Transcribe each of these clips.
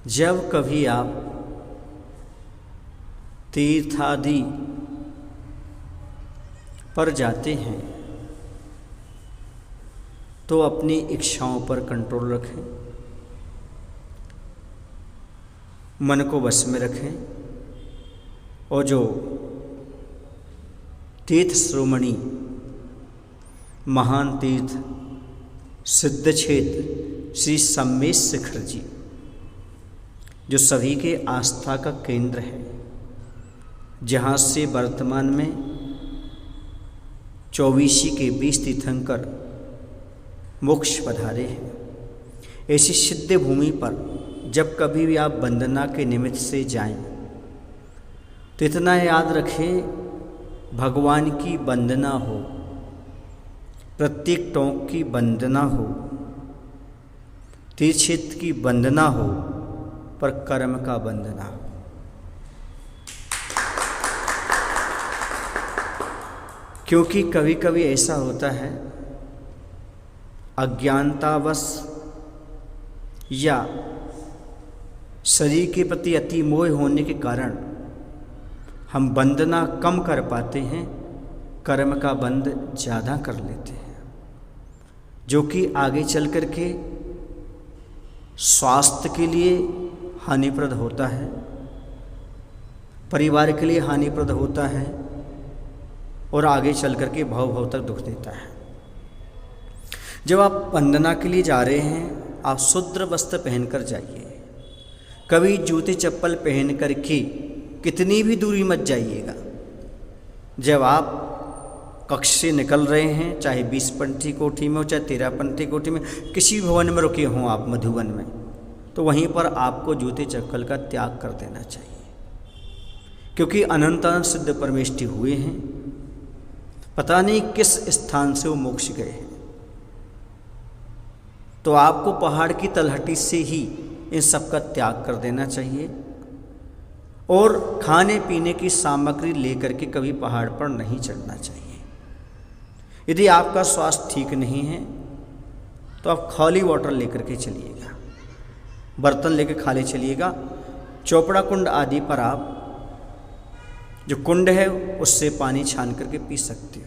जब कभी आप तीर्थ आदि पर जाते हैं तो अपनी इच्छाओं पर कंट्रोल रखें, मन को वश में रखें और जो तीर्थ श्रोमणी महान तीर्थ सिद्ध क्षेत्र श्री सम्मेश शिखर जी, जो सभी के आस्था का केंद्र है, जहाँ से वर्तमान में 24 के 20 तीर्थंकर मोक्ष पधारे हैं, ऐसी सिद्ध भूमि पर जब कभी भी आप वंदना के निमित्त से जाएं तो इतना याद रखें, भगवान की वंदना हो, प्रत्येक टोंक की वंदना हो, तीर्थ क्षेत्र की वंदना हो, पर कर्म का वंदना हो। क्योंकि कभी कभी ऐसा होता है, अज्ञानतावश या शरीर के प्रति अति मोह होने के कारण हम वंदना कम कर पाते हैं, कर्म का बंध ज़्यादा कर लेते हैं, जो कि आगे चल कर के स्वास्थ्य के लिए हानिप्रद होता है, परिवार के लिए हानिप्रद होता है और आगे चल कर के भव तक दुख देता है। जब आप वंदना के लिए जा रहे हैं, आप शुद्र वस्त्र पहनकर जाइए, कभी जूते चप्पल पहन कर के कितनी भी दूरी मत जाइएगा। जब आप कक्ष से निकल रहे हैं, चाहे 20 पंथी कोठी में हो, चाहे 13 पंथी कोठी में, किसी भवन में रुके हों आप मधुबन में, तो वहीं पर आपको जूते चप्पल का त्याग कर देना चाहिए, क्योंकि अनंत सिद्ध परमेष्टि हुए हैं, पता नहीं किस स्थान से वो मोक्ष गए हैं। तो आपको पहाड़ की तलहटी से ही इन सब का त्याग कर देना चाहिए और खाने पीने की सामग्री लेकर के कभी पहाड़ पर नहीं चढ़ना चाहिए। यदि आपका स्वास्थ्य ठीक नहीं है तो आप खाली वाटर लेकर के चलिएगा, बर्तन लेकर खाली चलिएगा। चौपड़ा कुंड आदि पर आप जो कुंड है उससे पानी छान करके पी सकते हो।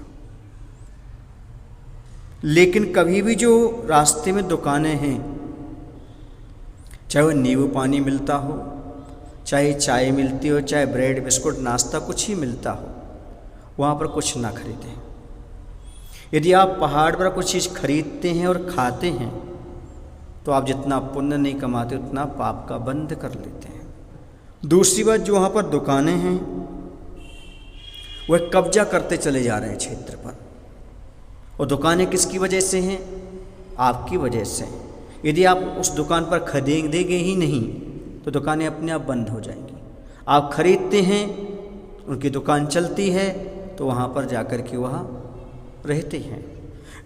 लेकिन कभी भी जो रास्ते में दुकानें हैं, चाहे वो नींबू पानी मिलता हो, चाहे चाय मिलती हो, चाहे ब्रेड बिस्कुट नाश्ता कुछ ही मिलता हो, वहाँ पर कुछ ना खरीदें। यदि आप पहाड़ पर कुछ चीज़ खरीदते हैं और खाते हैं तो आप जितना पुण्य नहीं कमाते उतना पाप का बंध कर लेते हैं। दूसरी बात, जो वहाँ पर दुकानें हैं वह कब्जा करते चले जा रहे हैं क्षेत्र पर, और दुकानें किसकी वजह से हैं? आपकी वजह से। यदि आप उस दुकान पर खरीदेंगे ही नहीं तो दुकानें अपने आप बंद हो जाएंगी। आप खरीदते हैं, उनकी दुकान चलती है तो वहाँ पर जाकर के वहाँ रहते हैं।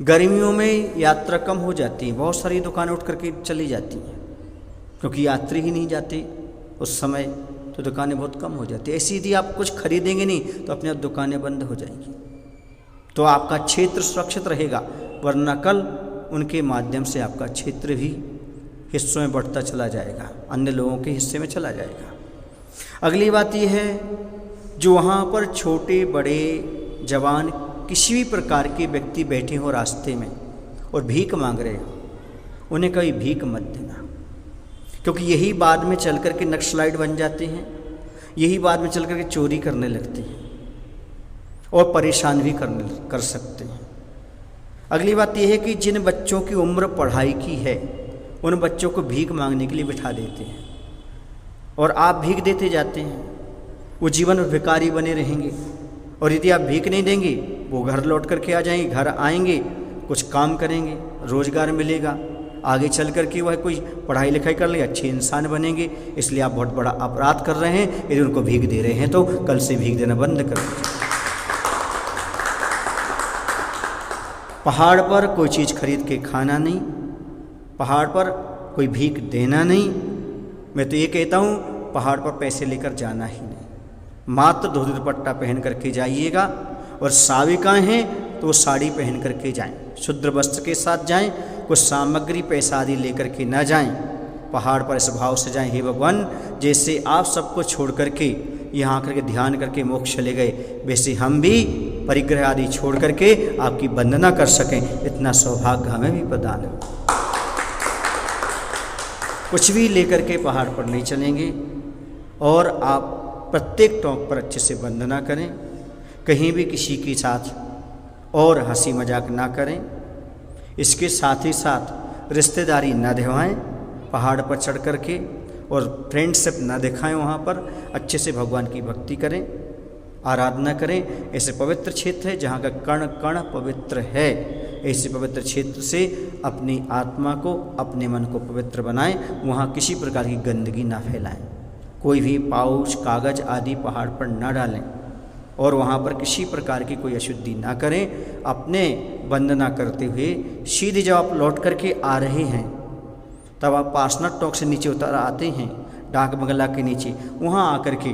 गर्मियों में यात्रा कम हो जाती है, बहुत सारी दुकानें उठ करके चली जाती हैं, क्योंकि यात्री ही नहीं जाते उस समय, तो दुकानें बहुत कम हो जाती है। ऐसी यदि आप कुछ खरीदेंगे नहीं तो अपने आप दुकानें बंद हो जाएंगी, तो आपका क्षेत्र सुरक्षित रहेगा, वरना कल उनके माध्यम से आपका क्षेत्र भी हिस्सों में बढ़ता चला जाएगा, अन्य लोगों के हिस्से में चला जाएगा। अगली बात यह है, जो वहाँ पर छोटे बड़े जवान किसी भी प्रकार के व्यक्ति बैठे हो रास्ते में और भीख मांग रहे हो, उन्हें कभी भीख मत देना, क्योंकि यही बाद में चल कर के नक्सलाइट बन जाते हैं, यही बाद में चल कर के चोरी करने लगते हैं और परेशान भी कर सकते हैं। अगली बात यह है कि जिन बच्चों की उम्र पढ़ाई की है उन बच्चों को भीख मांगने के लिए बिठा देते हैं और आप भीख देते जाते हैं, वो जीवन में भिखारी बने रहेंगे। और यदि आप भीख नहीं देंगे, वो घर लौट करके आ जाएंगे, घर आएंगे, कुछ काम करेंगे, रोजगार मिलेगा, आगे चल कर के वह कोई पढ़ाई लिखाई कर ले, अच्छे इंसान बनेंगे। इसलिए आप बहुत बड़ा अपराध कर रहे हैं यदि उनको भीख दे रहे हैं, तो कल से भीख देना बंद कर दीजिए। पहाड़ पर कोई चीज़ खरीद के खाना नहीं, पहाड़ पर कोई भीख देना नहीं। मैं तो ये कहता हूँ, पहाड़ पर पैसे लेकर जाना ही नहीं, मात्र धोती दुपट्टा पहन करके जाइएगा। और साविकाएँ हैं तो वो साड़ी पहन करके जाएं, शुद्ध वस्त्र के साथ जाएं, कुछ सामग्री पैसा आदि लेकर के ना जाएं, पहाड़ पर इस भाव से जाएं, हे भगवान जैसे आप सबको छोड़ करके यहाँ आकर के ध्यान करके मोक्ष चले गए, वैसे हम भी परिग्रह आदि छोड़ करके आपकी वंदना कर सकें, इतना सौभाग्य हमें भी प्रदान हो। कुछ भी लेकर के पहाड़ पर नहीं चलेंगे और आप प्रत्येक टॉप पर अच्छे से वंदना करें, कहीं भी किसी के साथ और हंसी मजाक ना करें। इसके साथ ही साथ रिश्तेदारी ना दिखाएं पहाड़ पर चढ़ कर के, और फ्रेंडशिप ना दिखाएं वहाँ पर। अच्छे से भगवान की भक्ति करें, आराधना करें। ऐसे पवित्र क्षेत्र है जहाँ का कण कण पवित्र है। ऐसे पवित्र क्षेत्र से अपनी आत्मा को, अपने मन को पवित्र बनाएं। वहाँ किसी प्रकार की गंदगी ना फैलाएं, कोई भी पाउच कागज आदि पहाड़ पर ना डालें और वहाँ पर किसी प्रकार की कोई अशुद्धि ना करें। अपने वंदना करते हुए सीधे जब आप लौट करके आ रहे हैं तब आप पार्षनाथ टॉक से नीचे उतर आते हैं, डाक बंगला के नीचे, वहाँ आकर के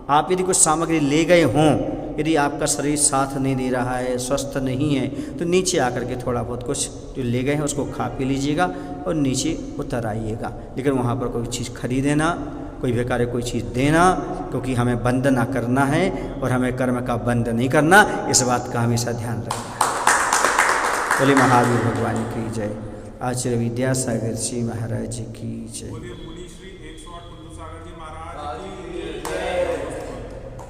आप यदि कुछ सामग्री ले गए हों, यदि आपका शरीर साथ नहीं दे रहा है, स्वस्थ नहीं है, तो नीचे आकर के थोड़ा बहुत कुछ जो ले गए हैं उसको खा पी लीजिएगा और नीचे उतर आइएगा। लेकिन वहाँ पर कोई चीज़ खरीदेना, कोई बेकार कोई चीज़ देना, क्योंकि हमें वंदना करना है और हमें कर्म का बंध नहीं करना, इस बात का हमेशा ध्यान रखना है। बोले महावीर भगवान की जय। आचार्य विद्यासागर जी महाराज की जय।